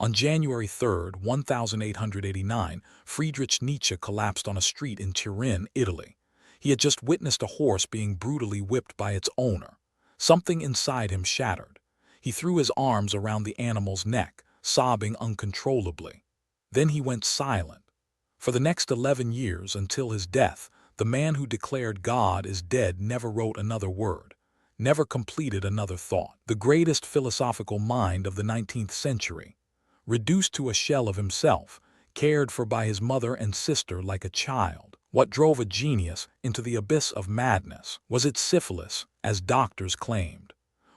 On January 3rd, 1889, Friedrich Nietzsche collapsed on a street in Turin, Italy. He had just witnessed a horse being brutally whipped by its owner. Something inside him shattered. He threw his arms around the animal's neck, sobbing uncontrollably. Then he went silent. For the next 11 years, until his death, the man who declared God is dead never wrote another word, never completed another thought. The greatest philosophical mind of the 19th century, reduced to a shell of himself, cared for by his mother and sister like a child. What drove a genius into the abyss of madness? Was it syphilis, as doctors claimed?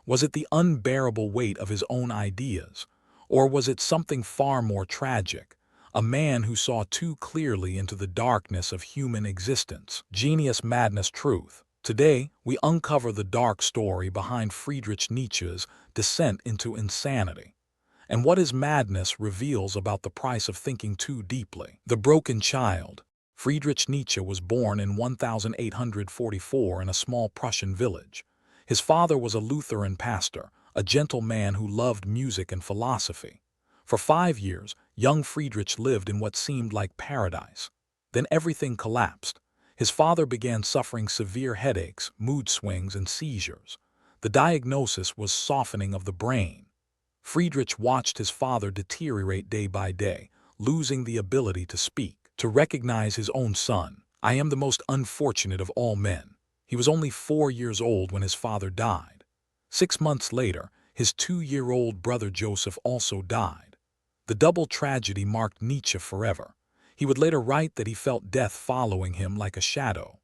Was it the unbearable weight of his own ideas? Or was it something far more tragic? A man who saw too clearly into the darkness of human existence. Genius, madness, truth. Today, we uncover the dark story behind Friedrich Nietzsche's descent into insanity, and what his madness reveals about the price of thinking too deeply. The broken child. Friedrich Nietzsche was born in 1844 in a small Prussian village. His father was a Lutheran pastor, a gentle man who loved music and philosophy. For 5 years, young Friedrich lived in what seemed like paradise. Then everything collapsed. His father began suffering severe headaches, mood swings, and seizures. The diagnosis was softening of the brain. Friedrich watched his father deteriorate day by day, losing the ability to speak, to recognize his own son. "I am the most unfortunate of all men." He was only 4 years old when his father died. 6 months later, his 2-year-old brother Joseph also died. The double tragedy marked Nietzsche forever. He would later write that he felt death following him like a shadow.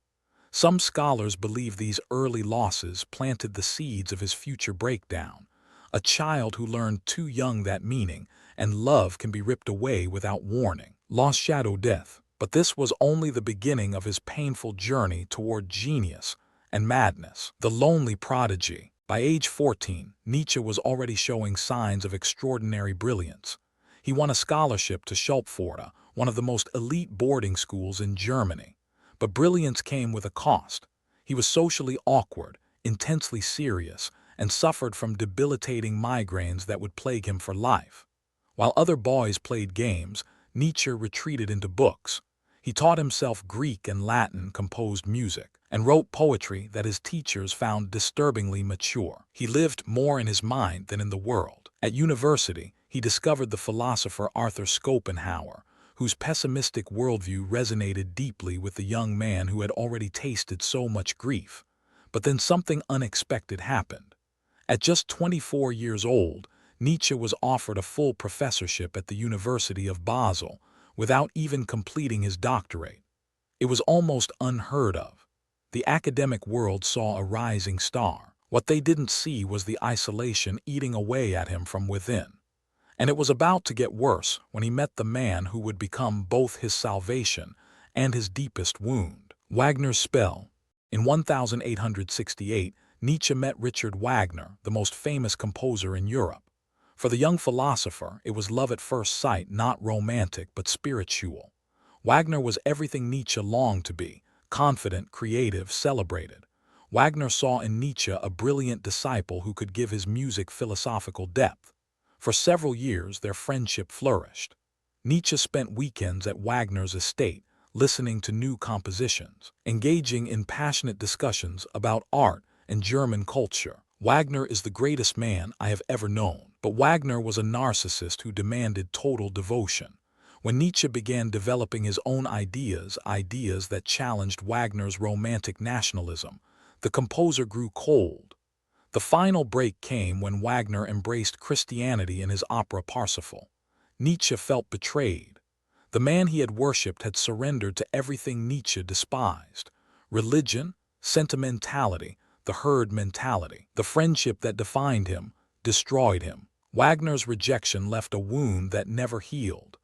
Some scholars believe these early losses planted the seeds of his future breakdown. A child who learned too young that meaning and love can be ripped away without warning. Lost shadow death. But this was only the beginning of his painful journey toward genius and madness. The lonely prodigy. By age 14, Nietzsche was already showing signs of extraordinary brilliance. He won a scholarship to Schulpforta, one of the most elite boarding schools in Germany. But brilliance came with a cost. He was socially awkward, intensely serious, and suffered from debilitating migraines that would plague him for life. While other boys played games, Nietzsche retreated into books. He taught himself Greek and Latin composed music, and wrote poetry that his teachers found disturbingly mature. He lived more in his mind than in the world. At university, he discovered the philosopher Arthur Schopenhauer, whose pessimistic worldview resonated deeply with the young man who had already tasted so much grief. But then something unexpected happened. At just 24 years old, Nietzsche was offered a full professorship at the University of Basel without even completing his doctorate. It was almost unheard of. The academic world saw a rising star. What they didn't see was the isolation eating away at him from within. And it was about to get worse when he met the man who would become both his salvation and his deepest wound. Wagner's spell. In 1868, Nietzsche met Richard Wagner, the most famous composer in Europe. For the young philosopher, it was love at first sight, not romantic but spiritual. Wagner was everything Nietzsche longed to be: confident, creative, celebrated. Wagner saw in Nietzsche a brilliant disciple who could give his music philosophical depth. For several years, their friendship flourished. Nietzsche spent weekends at Wagner's estate, listening to new compositions, engaging in passionate discussions about art and German culture. Wagner is the greatest man I have ever known. But Wagner was a narcissist who demanded total devotion. When Nietzsche began developing his own ideas that challenged Wagner's romantic nationalism, the composer grew cold. The final break came when Wagner embraced Christianity in his opera Parsifal. Nietzsche felt betrayed. The man he had worshipped had surrendered to everything Nietzsche despised: religion, sentimentality, the herd mentality. The friendship that defined him destroyed him. Wagner's rejection left a wound that never healed.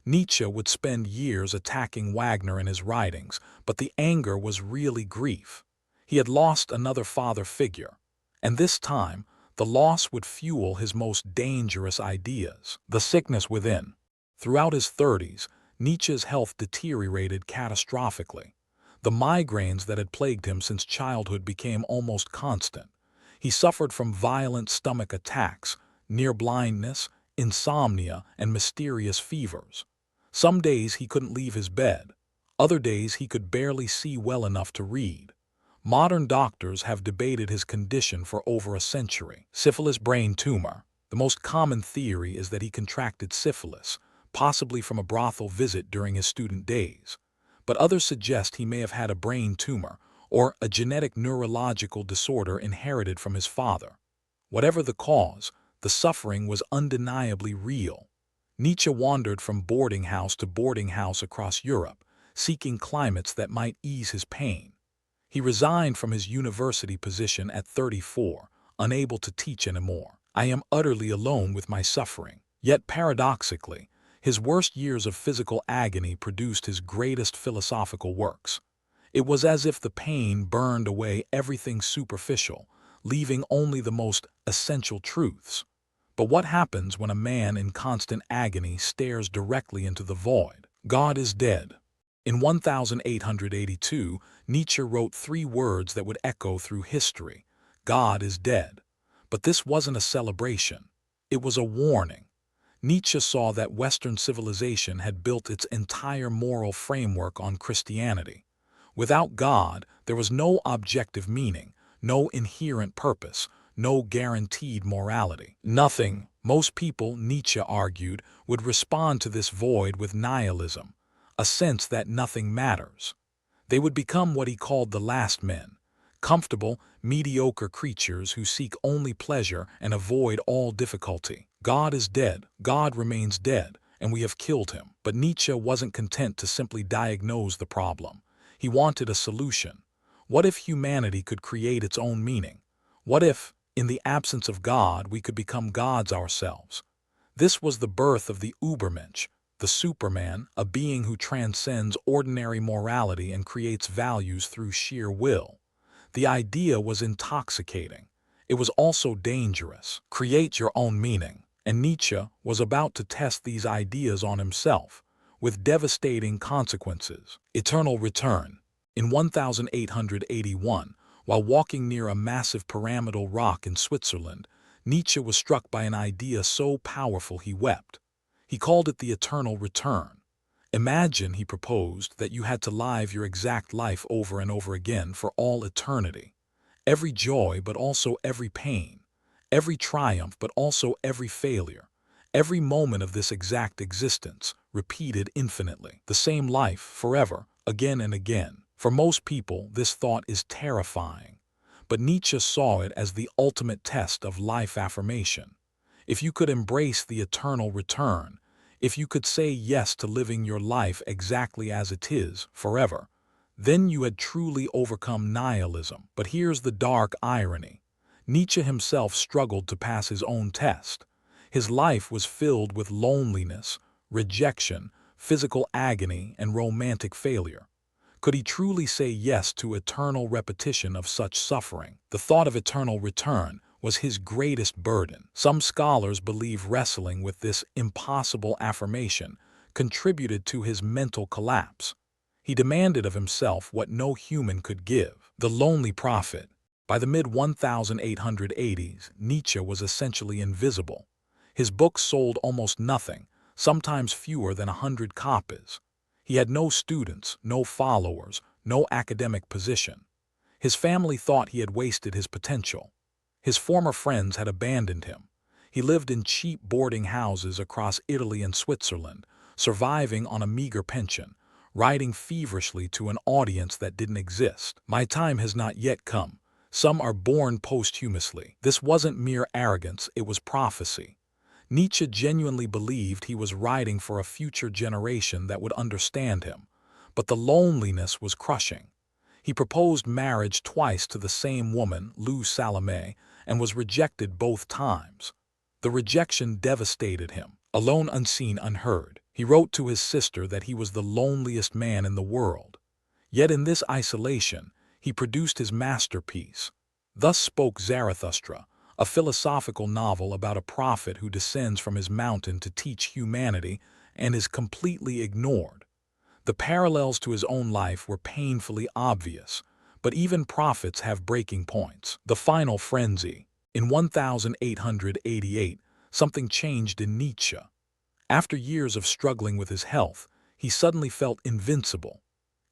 Nietzsche would spend years attacking Wagner in his writings, but the anger was really grief. He had lost another father figure, and this time, the loss would fuel his most dangerous ideas. The sickness within. Throughout his 30s, Nietzsche's health deteriorated catastrophically. The migraines that had plagued him since childhood became almost constant. He suffered from violent stomach attacks, near blindness, insomnia, and mysterious fevers. Some days he couldn't leave his bed. Other days he could barely see well enough to read. Modern doctors have debated his condition for over a century. Syphilis brain tumor. The most common theory is that he contracted syphilis, possibly from a brothel visit during his student days. But others suggest he may have had a brain tumor or a genetic neurological disorder inherited from his father. Whatever the cause, the suffering was undeniably real. Nietzsche wandered from boarding house to boarding house across Europe, seeking climates that might ease his pain. He resigned from his university position at 34, unable to teach anymore. I am utterly alone with my suffering. Yet paradoxically, his worst years of physical agony produced his greatest philosophical works. It was as if the pain burned away everything superficial, leaving only the most essential truths. But what happens when a man in constant agony stares directly into the void? God is dead. In 1882, Nietzsche wrote 3 words that would echo through history: God is dead. But this wasn't a celebration. It was a warning. Nietzsche saw that Western civilization had built its entire moral framework on Christianity. Without God, there was no objective meaning, no inherent purpose, no guaranteed morality. Nothing. Most people, Nietzsche argued, would respond to this void with nihilism, a sense that nothing matters. They would become what he called the last men, comfortable, mediocre creatures who seek only pleasure and avoid all difficulty. God is dead, God remains dead, and we have killed him. But Nietzsche wasn't content to simply diagnose the problem. He wanted a solution. What if humanity could create its own meaning? What if, in the absence of God, we could become gods ourselves? This was the birth of the Übermensch, the Superman, a being who transcends ordinary morality and creates values through sheer will. The idea was intoxicating. It was also dangerous. Create your own meaning. And Nietzsche was about to test these ideas on himself, with devastating consequences. Eternal return. In 1881, while walking near a massive pyramidal rock in Switzerland, Nietzsche was struck by an idea so powerful he wept. He called it the eternal return. Imagine, he proposed, that you had to live your exact life over and over again for all eternity. Every joy, but also every pain. Every triumph, but also every failure. Every moment of this exact existence, repeated infinitely. The same life, forever, again and again. For most people, this thought is terrifying. But Nietzsche saw it as the ultimate test of life affirmation. If you could embrace the eternal return, if you could say yes to living your life exactly as it is, forever, then you had truly overcome nihilism. But here's the dark irony. Nietzsche himself struggled to pass his own test. His life was filled with loneliness, rejection, physical agony, and romantic failure. Could he truly say yes to eternal repetition of such suffering? The thought of eternal return was his greatest burden. Some scholars believe wrestling with this impossible affirmation contributed to his mental collapse. He demanded of himself what no human could give: the lonely prophet. By the mid-1880s, Nietzsche was essentially invisible. His books sold almost nothing, sometimes fewer than 100 copies. He had no students, no followers, no academic position. His family thought he had wasted his potential. His former friends had abandoned him. He lived in cheap boarding houses across Italy and Switzerland, surviving on a meager pension, writing feverishly to an audience that didn't exist. My time has not yet come. Some are born posthumously. This wasn't mere arrogance, it was prophecy. Nietzsche genuinely believed he was writing for a future generation that would understand him. But the loneliness was crushing. He proposed marriage twice to the same woman, Lou Salome, and was rejected both times. The rejection devastated him. Alone, unseen, unheard. He wrote to his sister that he was the loneliest man in the world. Yet in this isolation, he produced his masterpiece. Thus spoke Zarathustra, a philosophical novel about a prophet who descends from his mountain to teach humanity and is completely ignored. The parallels to his own life were painfully obvious, but even prophets have breaking points. The final frenzy. In 1888, something changed in Nietzsche. After years of struggling with his health, he suddenly felt invincible.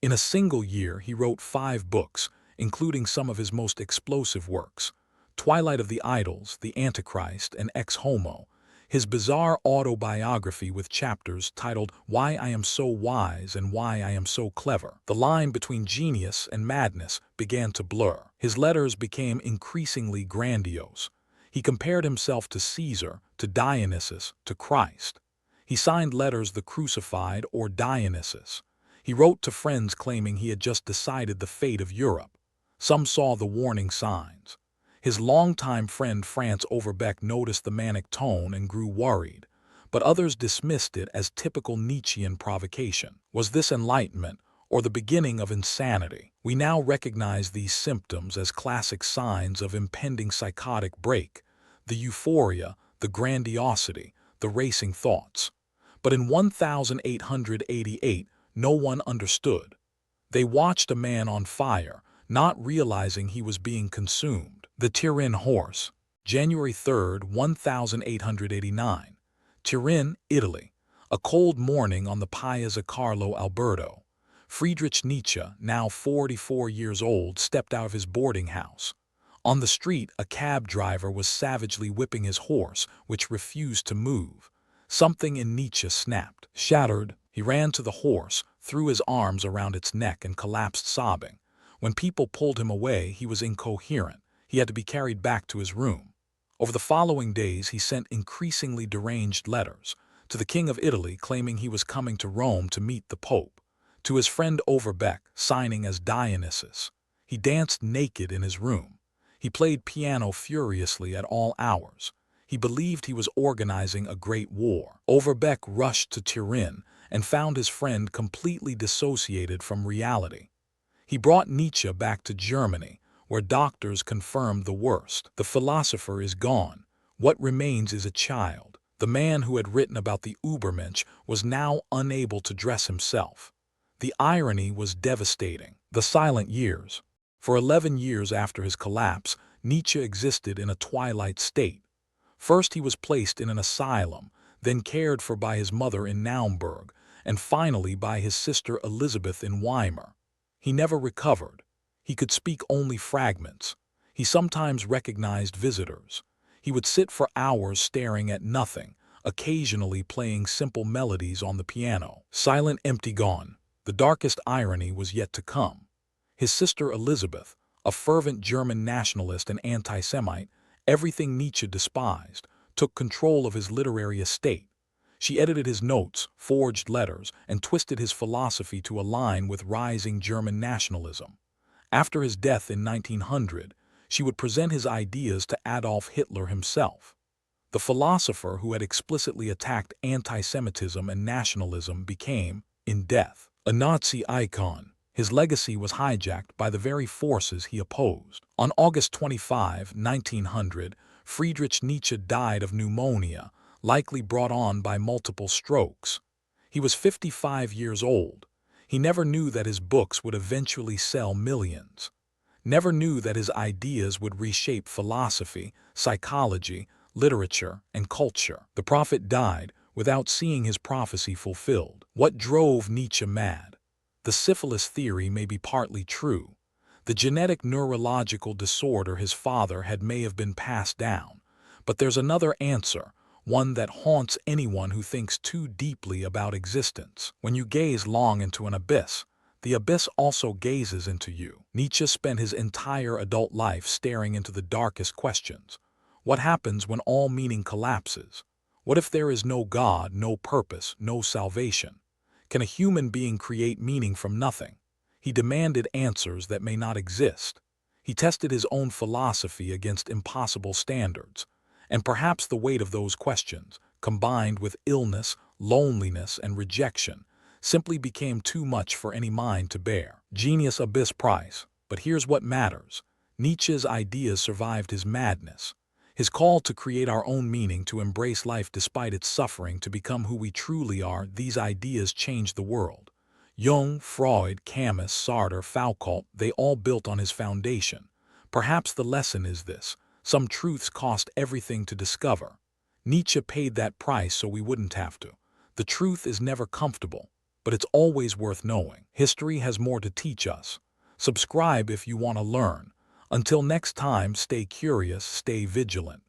In a single year, he wrote 5 books, including some of his most explosive works: Twilight of the Idols, The Antichrist, and Ex Homo, his bizarre autobiography with chapters titled Why I Am So Wise and Why I Am So Clever. The line between genius and madness began to blur. His letters became increasingly grandiose. He compared himself to Caesar, to Dionysus, to Christ. He signed letters the Crucified or Dionysus. He wrote to friends claiming he had just decided the fate of Europe. Some saw the warning signs. His longtime friend Franz Overbeck noticed the manic tone and grew worried, but others dismissed it as typical Nietzschean provocation. Was this enlightenment or the beginning of insanity? We now recognize these symptoms as classic signs of impending psychotic break: the euphoria, the grandiosity, the racing thoughts. But in 1888, no one understood. They watched a man on fire, not realizing he was being consumed. The Turin horse. January 3, 1889. Turin, Italy. A cold morning on the Piazza Carlo Alberto. Friedrich Nietzsche, now 44 years old, stepped out of his boarding house. On the street, a cab driver was savagely whipping his horse, which refused to move. Something in Nietzsche snapped. Shattered, he ran to the horse, threw his arms around its neck, and collapsed sobbing. When people pulled him away, he was incoherent. He had to be carried back to his room. Over the following days, he sent increasingly deranged letters to the King of Italy claiming he was coming to Rome to meet the Pope, to his friend Overbeck, signing as Dionysus. He danced naked in his room. He played piano furiously at all hours. He believed he was organizing a great war. Overbeck rushed to Turin and found his friend completely dissociated from reality. He brought Nietzsche back to Germany, where doctors confirmed the worst. The philosopher is gone. What remains is a child. The man who had written about the Übermensch was now unable to dress himself. The irony was devastating. The silent years. For 11 years after his collapse, Nietzsche existed in a twilight state. First he was placed in an asylum, then cared for by his mother in Naumburg, and finally by his sister Elizabeth in Weimar. He never recovered. He could speak only fragments. He sometimes recognized visitors. He would sit for hours staring at nothing, occasionally playing simple melodies on the piano. Silent, empty, gone. The darkest irony was yet to come. His sister Elizabeth, a fervent German nationalist and anti-Semite, everything Nietzsche despised, took control of his literary estate. She edited his notes, forged letters, and twisted his philosophy to align with rising German nationalism. After his death in 1900, she would present his ideas to Adolf Hitler himself. The philosopher who had explicitly attacked anti-Semitism and nationalism became, in death, a Nazi icon. His legacy was hijacked by the very forces he opposed. On August 25, 1900, Friedrich Nietzsche died of pneumonia, likely brought on by multiple strokes. He was 55 years old. He never knew that his books would eventually sell millions. Never knew that his ideas would reshape philosophy, psychology, literature, and culture. The prophet died without seeing his prophecy fulfilled. What drove Nietzsche mad? The syphilis theory may be partly true. The genetic neurological disorder his father had may have been passed down. But there's another answer, one that haunts anyone who thinks too deeply about existence. When you gaze long into an abyss, the abyss also gazes into you. Nietzsche spent his entire adult life staring into the darkest questions. What happens when all meaning collapses? What if there is no God, no purpose, no salvation? Can a human being create meaning from nothing? He demanded answers that may not exist. He tested his own philosophy against impossible standards. And perhaps the weight of those questions, combined with illness, loneliness, and rejection, simply became too much for any mind to bear. Genius abyss price. But here's what matters. Nietzsche's ideas survived his madness. His call to create our own meaning, to embrace life despite its suffering, to become who we truly are, these ideas changed the world. Jung, Freud, Camus, Sartre, Foucault, they all built on his foundation. Perhaps the lesson is this: some truths cost everything to discover. Nietzsche paid that price so we wouldn't have to. The truth is never comfortable, but it's always worth knowing. History has more to teach us. Subscribe if you want to learn. Until next time, stay curious, stay vigilant.